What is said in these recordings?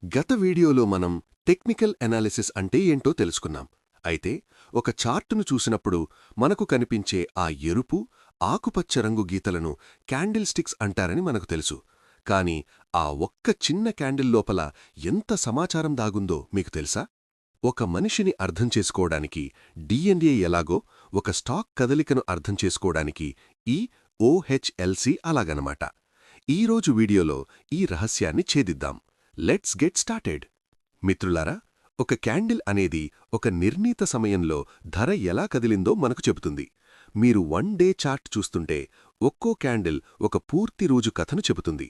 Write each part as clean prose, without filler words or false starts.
గత వీడియోలో మనం టెక్నికల్ ఎనాలిసిస్ అంటే ఏంటో తెలుసుకున్నాం. అయితే ఒక చార్టును చూసినప్పుడు మనకు కనిపించే ఆ ఎరుపు, ఆకుపచ్చ రంగు గీతలను క్యాండిల్ స్టిక్స్ అంటారని మనకు తెలుసు. కానీ ఆ ఒక్క చిన్న క్యాండిల్ లోపల ఎంత సమాచారం దాగుందో మీకు తెలుసా? ఒక మనిషిని అర్థం చేసుకోవడానికి డిఎన్ఏ ఎలాగో, ఒక స్టాక్ కదలికను అర్థం చేసుకోవడానికి ఈ ఓహెచ్ఎల్సి అలాగనమాట. ఈరోజు వీడియోలో ఈ రహస్యాన్ని ఛేదిద్దాం. Let's get started. మిత్రులారా, ఒక క్యాండిల్ అనేది ఒక నిర్ణీత సమయంలో ధర ఎలా కదిలిందో మనకు చెబుతుంది. మీరు 1 డే చార్ట్ చూస్తుంటే ఒక్కో క్యాండిల్ ఒక పూర్తి రోజు కథను చెబుతుంది.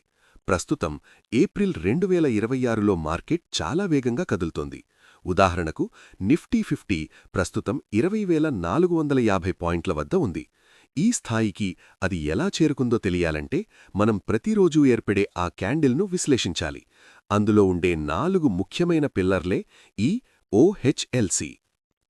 ప్రస్తుతం ఏప్రిల్ 2026లో మార్కెట్ చాలా వేగంగా కదులుతోంది. ఉదాహరణకు నిఫ్టీ 50 ప్రస్తుతం 20,450 పాయింట్ల వద్ద ఉంది. ఈ స్థాయికి అది ఎలా చేరుకుందో తెలియాలంటే మనం ప్రతిరోజూ ఏర్పడే ఆ క్యాండిల్ను విశ్లేషించాలి. అందులో ఉండే 4 ముఖ్యమైన పిల్లర్లే ఈ ఓహెచ్ఎల్సి.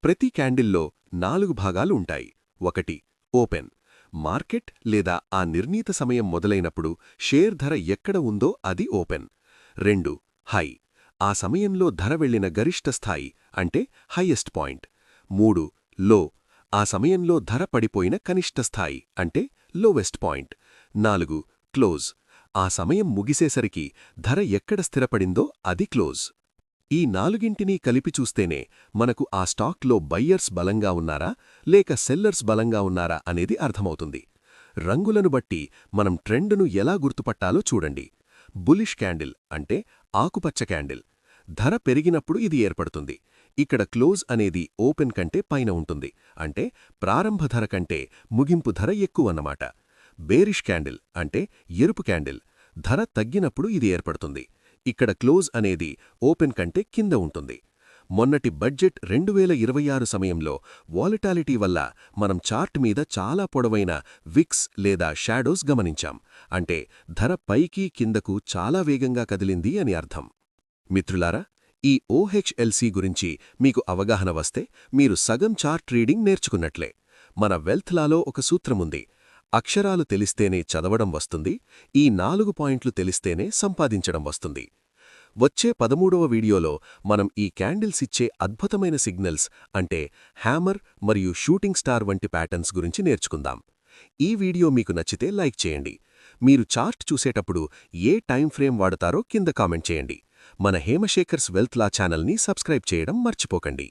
ప్రతి క్యాండిల్లో 4 భాగాలు ఉంటాయి. 1. ఓపెన్. మార్కెట్ లేదా ఆ నిర్ణీత సమయం మొదలైనప్పుడు షేర్ ధర ఎక్కడ ఉందో అది ఓపెన్. 2. హై. ఆ సమయంలో ధర వెళ్లిన గరిష్ట స్థాయి అంటే హైయెస్ట్ పాయింట్. 3. లో. ఆ సమయంలో ధర పడిపోయిన కనిష్ట స్థాయి అంటే లోవెస్ట్ పాయింట్. 4. క్లోజ్. ఆ సమయం ముగిసేసరికి ధర ఎక్కడ స్థిరపడిందో అది క్లోజ్. ఈ 4ంటినీ కలిపి చూస్తేనే మనకు ఆ స్టాక్లో బయ్యర్స్ బలంగా ఉన్నారా లేక సెల్లర్స్ బలంగా ఉన్నారా అనేది అర్థమవుతుంది. రంగులను బట్టి మనం ట్రెండును ఎలా గుర్తుపట్టాలో చూడండి. బులిష్ క్యాండిల్ అంటే ఆకుపచ్చ క్యాండిల్. ధర పెరిగినప్పుడు ఇది ఏర్పడుతుంది. ఇక్కడ క్లోజ్ అనేది ఓపెన్ కంటే పైన ఉంటుంది. అంటే ప్రారంభ ధర కంటే ముగింపు ధర ఎక్కువన్నమాట. బేరిష్ క్యాండిల్ అంటే ఎరుపు క్యాండిల్. ధర తగ్గినప్పుడు ఇది ఏర్పడుతుంది. ఇక్కడ క్లోజ్ అనేది ఓపెన్ కంటే కింద ఉంటుంది. మొన్నటి బడ్జెట్ 2026 సమయంలో వాలటాలిటీ వల్ల మనం చార్ట్ మీద చాలా పొడవైన విక్స్ లేదా షాడోస్ గమనించాం. అంటే ధర పైకి కిందకు చాలా వేగంగా కదిలింది అని అర్థం. మిత్రులారా, ఈ ఓహెచ్ఎల్సి గురించి మీకు అవగాహన వస్తే మీరు సగం చార్ట్ రీడింగ్ నేర్చుకున్నట్లే. మన వెల్త్ లాలో ఒక సూత్రముంది. అక్షరాలు తెలిస్తేనే చదవడం వస్తుంది, ఈ 4 పాయింట్లు తెలిస్తేనే సంపాదించడం వస్తుంది. వచ్చే 13వ వీడియోలో మనం ఈ క్యాండిల్స్ ఇచ్చే అద్భుతమైన సిగ్నల్స్ అంటే హ్యామర్ మరియు షూటింగ్ స్టార్ వంటి ప్యాటర్న్స్ గురించి నేర్చుకుందాం. ఈ వీడియో మీకు నచ్చితే లైక్ చేయండి. మీరు చార్ట్ చూసేటప్పుడు ఏ టైం ఫ్రేమ్ వాడతారో కింద కామెంట్ చేయండి. మన హేమశేఖర్స్ వెల్త్ లా ఛానల్ని సబ్స్క్రైబ్ చేయడం మర్చిపోకండి.